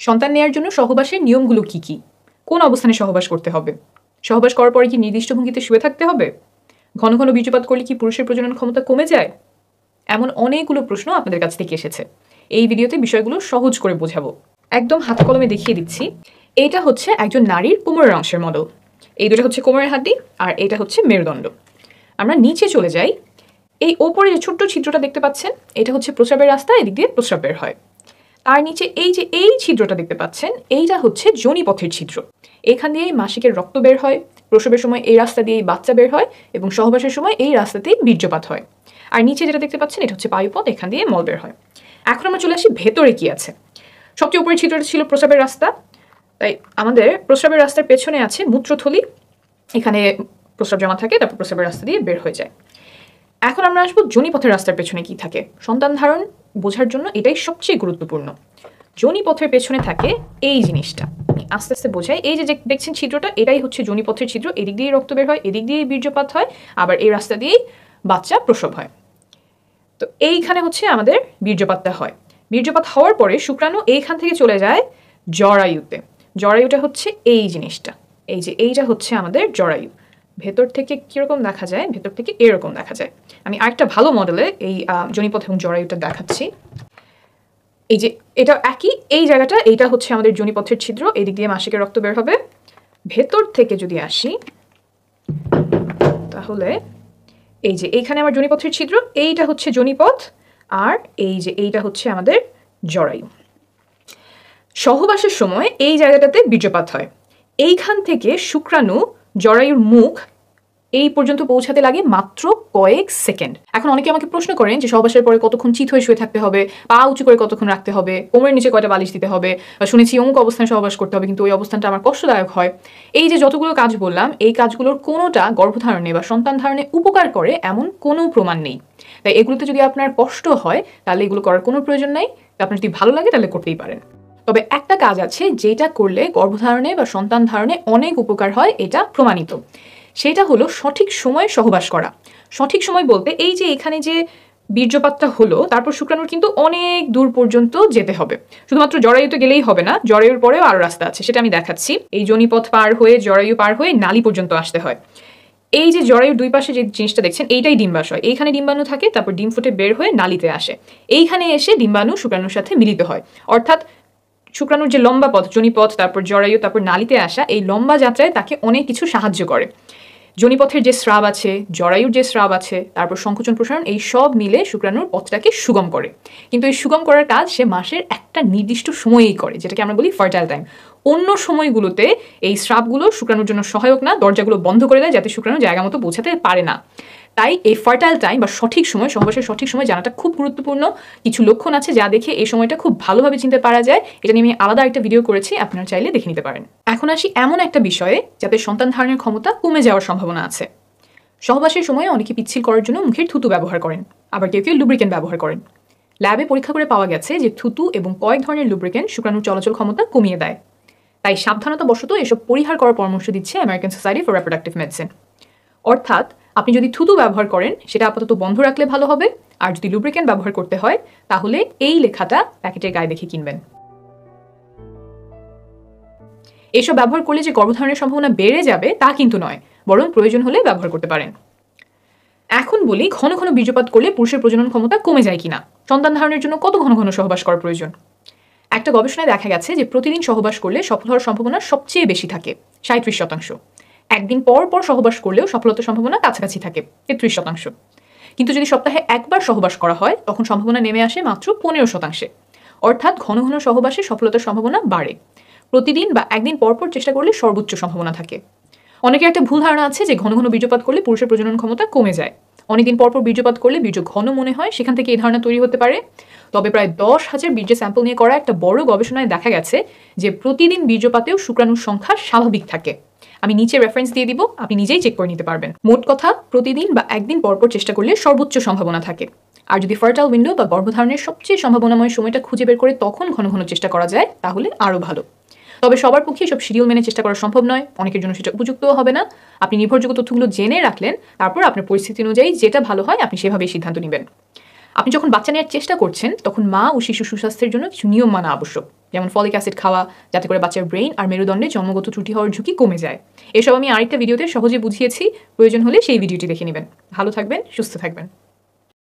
সন্তান নেয়ার জন্য সহবাসের নিয়মগুলো কি কি? কোন অবস্থানে সহবাস করতে হবে? সহবাস করার পরে কি নির্দিষ্ট ভঙ্গিতে শুয়ে থাকতে হবে? ঘন ঘন বীর্যপাত করলে কি পুরুষের প্রজনন ক্ষমতা কমে যায়? এমন অনেকগুলো প্রশ্ন আপনাদের কাছ থেকে এসেছে। এই ভিডিওতে বিষয়গুলো সহজ করে বোঝাবো, একদম হাতে কলমে দেখিয়ে দিচ্ছি। এটা হচ্ছে একজন নারীর কোমরের অংশের মডেল। এই দুটো হচ্ছে কোমরের হাড্ডি আর এটা হচ্ছে মেরুদণ্ড। আমরা নিচে চলে যাই। এই ওপরে যে ছোট্ট ছিদ্রটা দেখতে পাচ্ছেন, এটা হচ্ছে প্রস্রাবের রাস্তা, এদিক দিয়ে প্রস্রাব বের হয়। আর নিচে এই ছিদ্রটা দেখতে পাচ্ছেন, এইটা হচ্ছে যোনিপথের ছিদ্র। এখান দিয়ে মাসিকের রক্ত বের হয়, প্রসবের সময় এই রাস্তা দিয়েই বাচ্চা বের হয় এবং সহবাসের সময় এই রাস্তাতেই বীর্যপাত হয়। আর নিচে যেটা দেখতে পাচ্ছেন, এটা হচ্ছে বায়ুপথ, এখান দিয়ে মল বের হয়। এখন আমরা চলে আসি ভেতরে কি আছে। সবচেয়ে উপরের ছিদ্রটা ছিল প্রস্রাবের রাস্তা, তাই আমাদের প্রস্রাবের রাস্তার পেছনে আছে মূত্রথলি। এখানে প্রস্রাব জমা থাকে, তারপর প্রস্রাবের রাস্তা দিয়ে বের হয়ে যায়। এখন আমরা আসবো যোনিপথের রাস্তার পেছনে কি থাকে। সন্তান ধারণ বোঝার জন্য এটাই সবচেয়ে গুরুত্বপূর্ণ। যোনিপথের পেছনে থাকে এই জিনিসটা, আস্তে আস্তে বোঝাই। এই যে দেখছেন ছিদ্রটা, এটাই হচ্ছে যোনিপথের ছিদ্র। এদিক দিয়ে রক্ত বের হয়, এদিক দিয়ে বীর্যপাত হয়, আবার এই রাস্তা দিয়েই বাচ্চা প্রসব হয়। তো এইখানে হচ্ছে আমাদের বীর্যপাতটা হয়। বীর্যপাত হওয়ার পরে শুক্রাণু এইখান থেকে চলে যায় জরায়ুতে। জরায়ুটা হচ্ছে এই জিনিসটা, এই যে এইটা হচ্ছে আমাদের জরায়ু। ভেতর থেকে কিরকম দেখা যায়? ভেতর থেকে এরকম দেখা যায়। আমি আরেকটা ভালো মডেলে এই যোনিপথ এবং জরায়ুটা দেখাচ্ছি। এই যে এটা একই, এই জায়গাটা, এইটা হচ্ছে আমাদের যোনিপথের ছিদ্র। এদিক দিয়ে মাসিকের রক্ত বের হবে। ভেতর থেকে যদি আসি, তাহলে এই যে এইখানে আমার যোনিপথের ছিদ্র, এইটা হচ্ছে যোনিপথ, আর এই যে এইটা হচ্ছে আমাদের জরায়ু। সহবাসের সময় এই জায়গাটাতে বীর্যপাত হয়। এইখান থেকে শুক্রাণু জরায়ুর মুখ এই পর্যন্ত পৌঁছাতে লাগে মাত্র কয়েক সেকেন্ড। এখন অনেকে আমাকে প্রশ্ন করেন যে সহবাসের পরে কতক্ষণ চিত হয়ে শুয়ে থাকতে হবে, পা উঁচু করে কতক্ষণ রাখতে হবে, কোমরের নিচে কয়টা বালিশ দিতে হবে, শুনেছি অমুক অবস্থানে সহবাস করতে হবে, কিন্তু ওই অবস্থানটা আমার কষ্টদায়ক হয়। এই যে যতগুলো কাজ বললাম, এই কাজগুলোর কোনোটা গর্ভধারণে বা সন্তান ধারণে উপকার করে এমন কোনো প্রমাণ নেই। তাই এগুলোতে যদি আপনার কষ্ট হয়, তাহলে এগুলো করার কোনো প্রয়োজন নাই। আপনার যদি ভালো লাগে তাহলে করতেই পারেন। তবে একটা কাজ আছে যেটা করলে গর্ভধারণে বা সন্তান ধারণে অনেক উপকার হয়, এটা প্রমাণিত। সেটা হলো সঠিক সময়ে সহবাস করা। সঠিক সময় বলতে এই যে এখানে যে বীর্যপাতটা হলো, তারপর শুক্রাণুর কিন্তু অনেক দূর পর্যন্ত যেতে হবে। শুধুমাত্র জরায়ুতে গেলেই হবে না, জরায়ুর পরেও আরো রাস্তা আছে, সেটা আমি দেখাচ্ছি। এই যোনিপথ পার হয়ে জরায়ু পার হয়ে নালী পর্যন্ত আসতে হয়। এই যে জরায়ুর দুই পাশে যে জিনিসটা দেখছেন, এইটাই ডিম্বাশয়। এইখানে ডিম্বাণু থাকে, তারপর ডিম ফুটে বের হয়ে নালীতে আসে। এইখানে এসে ডিম্বাণু শুক্রাণুর সাথে মিলিত হয়। অর্থাৎ শুক্রাণুর যে লম্বা পথ, যোনিপথ, তারপর জরায়ু, তারপর নালীতে আসা, এই লম্বা যাত্রায় তাকে অনেক কিছু সাহায্য করে। যোনিপথের যে স্রাব আছে, জরায়ুর যে স্রাব আছে, তারপর সংকোচন প্রসারণ, এই সব মিলে শুক্রাণুর পথটাকে সুগম করে। কিন্তু এই সুগম করার কাজ সে মাসের একটা নির্দিষ্ট সময়েই করে, যেটাকে আমরা বলি ফার্টাইল টাইম। অন্য সময়গুলোতে এই স্রাবগুলো শুক্রাণুর জন্য সহায়ক না, দরজাগুলো বন্ধ করে দেয় যাতে শুক্রাণু জায়গা মতো পৌঁছাতে পারে না। তাই এই ফার্টাইল টাইম বা সঠিক সময়, সহবাসের সঠিক সময় জানাটা খুব গুরুত্বপূর্ণ। কিছু লক্ষণ আছে যা দেখে এই সময়টা খুব ভালোভাবে চিনতে পারা যায়। এটা নিয়ে আমি আলাদা একটা ভিডিও করেছি, আপনারা চাইলে দেখে নিতে পারেন। এখন আসি এমন একটা বিষয়ে যাতে সন্তান ধারণের ক্ষমতা কমে যাওয়ার সম্ভাবনা আছে। সহবাসের সময় অনেকে পিচ্ছিল করার জন্য মুখের থুতু ব্যবহার করেন, আবার কেউ কেউ লুব্রিকেন্ট ব্যবহার করেন। ল্যাবে পরীক্ষা করে পাওয়া গেছে যে থুতু এবং কয়েক ধরনের লুব্রিকেন্ট শুক্রাণুর চলাচল ক্ষমতা কমিয়ে দেয়। তাই সাবধানতা বশত এসব পরিহার করার পরামর্শ দিচ্ছে American society for reproductive medicine. অর্থাৎ আপনি যদি থুতু ব্যবহার করেন, সেটা আপাতত বন্ধ রাখলে ভালো হবে। আর যদি লুব্রিকেন্ট ব্যবহার করতে হয়, তাহলে এই লেখাটা প্যাকেটের গায়ে দেখে কিনবেন। এসব ব্যবহার করলে যে গর্ভধারণের সম্ভাবনা বেড়ে যাবে তা কিন্তু নয়, বরং প্রয়োজন হলে ব্যবহার করতে পারেন। এখন বলি, ঘন ঘন বীর্যপাত করলে পুরুষের প্রজনন ক্ষমতা কমে যায় কিনা, সন্তান ধারণের জন্য কত ঘন ঘন সহবাস করা প্রয়োজন। একটা গবেষণায় দেখা গেছে যে প্রতিদিন সহবাস করলে সফল হওয়ার সম্ভাবনা সবচেয়ে বেশি থাকে, 37%। একদিন পর পর সহবাস করলেও সফলতার সম্ভাবনা কাছাকাছি থাকে, 33%। কিন্তু যদি সপ্তাহে একবার সহবাস করা হয়, তখন সম্ভাবনা নেমে আসে মাত্র 15%। অর্থাৎ ঘন ঘন সহবাসে সফলতার সম্ভাবনা বাড়ে। প্রতিদিন বা একদিন পর পর চেষ্টা করলে সর্বোচ্চ সম্ভাবনা থাকে। অনেকের একটা ভুল ধারণা আছে যে ঘন ঘন বীর্যপাত করলে পুরুষের প্রজনন ক্ষমতা কমে যায়। অনেকদিন পর পর বীর্যপাত করলে বীর্য ঘন মনে হয়, সেখান থেকে এই ধারণা তৈরি হতে পারে। তবে প্রায় 10,000 বীর্যের স্যাম্পল নিয়ে করা একটা বড় গবেষণায় দেখা গেছে যে প্রতিদিন বীর্যপাতেও শুক্রাণুর সংখ্যা স্বাভাবিক থাকে। আমি নিচে রেফারেন্স দিয়ে দিব, আপনি নিজেই চেক করে নিতে পারবেন। মোট কথা, প্রতিদিন বা একদিন পর পর চেষ্টা করলে সর্বোচ্চ সম্ভাবনা থাকে। আর যদি ফার্টাইল উইন্ডো বা গর্ভধারণের সবচেয়ে সম্ভাবনাময় সময়টা খুঁজে বের করে তখন ঘন ঘন চেষ্টা করা যায়, তাহলে আরও ভালো। তবে সবার পক্ষে সব শিডিউল মেনে চেষ্টা করা সম্ভব নয়, অনেকের জন্য সেটা উপযুক্তও হবে না। আপনি নির্ভরযোগ্য তথ্যগুলো জেনে রাখলেন, তারপর আপনার পরিস্থিতি অনুযায়ী যেটা ভালো হয় আপনি সেভাবেই সিদ্ধান্ত নেবেন। আপনি যখন বাচ্চা নেওয়ার চেষ্টা করছেন, তখন মা ও শিশু সুস্বাস্থ্যের জন্য কিছু নিয়ম মানা আবশ্যক। যেমন ফলিক অ্যাসিড খাওয়া, যাতে করে বাচ্চার ব্রেইন আর মেরুদণ্ডে জন্মগত ত্রুটি হওয়ার ঝুঁকি কমে যায়। এসব আমি আরেকটা ভিডিওতে সহজে বুঝিয়েছি, প্রয়োজন হলে সেই ভিডিওটি দেখে নেবেন। ভালো থাকবেন, সুস্থ থাকবেন।